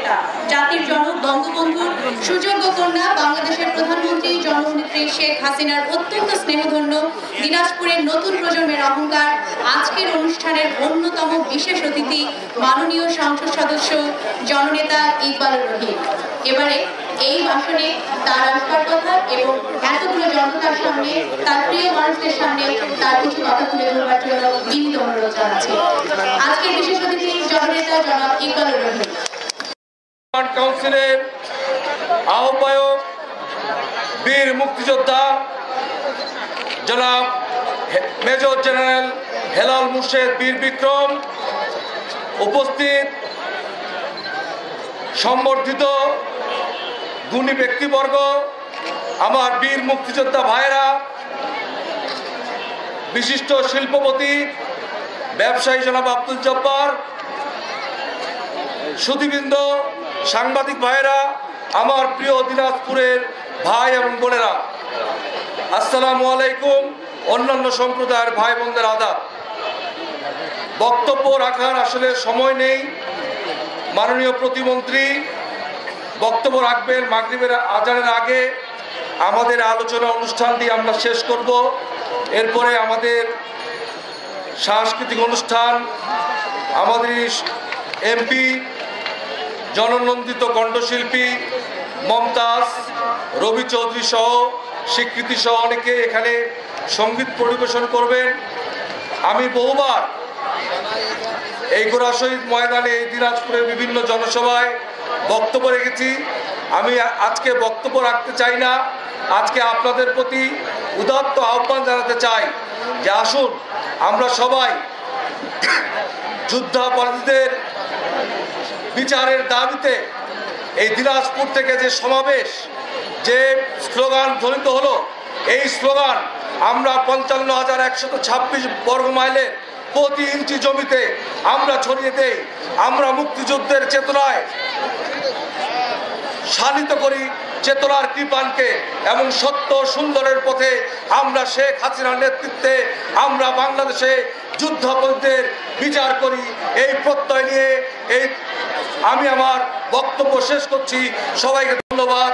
জননেতা, জাতির জনক বঙ্গবন্ধুর সুযোগ্য কন্যা, বাংলাদেশের প্রধানমন্ত্রী জননেত্রী শেখ হাসিনার অত্যন্ত স্নেহধন্য, দিনাজপুরের নতুন প্রজন্মের অহংকার, আজকের অনুষ্ঠানের অন্যতম বিশেষ অতিথি মাননীয় সংসদ সদস্য জননেতা ইকবালুর রহিম। এবারে এই ভাষণে তার আসবার কথা এবং এতগুলো জনতার সামনে, তার প্রিয় মানুষদের সামনে তার কিছু কথা তুলে ধরবার জন্য বিনীত অনুরোধ জানাচ্ছি। আজকের বিশেষ অতিথি জননেতা জনাব ইকবালুর রহিম। কাউন্সিলের আহ্বায়ক বীর মুক্তিযোদ্ধা জনাব মেজর জেনারেল হেলাল মুর্শেদ বীর বিক্রম, উপস্থিত সম্বর্ধিত গুণী ব্যক্তিবর্গ, আমার বীর মুক্তিযোদ্ধা ভাইরা, বিশিষ্ট শিল্পপতি ব্যবসায়ী জনাব আব্দুল জব্বার, সুধীবৃন্দ, সাংবাদিক ভাইরা, আমার প্রিয় দিনাজপুরের ভাই এবং বোনেরা, আসসালামু আলাইকুম। অন্যান্য সম্প্রদায়ের ভাই বোনদের আদাব। বক্তব্য রাখার আসলে সময় নেই। মাননীয় প্রতিমন্ত্রী বক্তব্য রাখবেন মাগরিবের আজানের আগে। আমাদের আলোচনা অনুষ্ঠানটি আমরা শেষ করব। এরপরে আমাদের সাংস্কৃতিক অনুষ্ঠান, আমাদের এমপি জননন্দিত কণ্ঠশিল্পী মমতাজ, রবি চৌধুরী সহ স্বীকৃতি সহ অনেকে এখানে সঙ্গীত পরিবেশন করবেন। আমি বহুবার এই গোরা শহীদ ময়দানে, এই দিনাজপুরের বিভিন্ন জনসভায় বক্তব্য রেখেছি। আমি আজকে বক্তব্য রাখতে চাই না। আজকে আপনাদের প্রতি উদাত্ত আহ্বান জানাতে চাই যে আসুন আমরা সবাই যুদ্ধাপরাধীদের বিচারের দাবিতে এই দিনাজপুর থেকে যে সমাবেশ, যে স্লোগান ধ্বনিত হলো, এই স্লোগান আমরা 55,126 বর্গ মাইলের প্রতি ইঞ্চি জমিতে আমরা ছড়িয়ে দেই। আমরা মুক্তিযুদ্ধের চেতনায় শালিত করি, চেতনার কৃপানকে, এবং সত্য সুন্দরের পথে আমরা শেখ হাসিনার নেতৃত্বে আমরা বাংলাদেশে যুদ্ধাপরাধীদের বিচার করি। এই প্রত্যয় নিয়ে আমি আমার বক্তব্য শেষ করছি। সবাইকে ধন্যবাদ।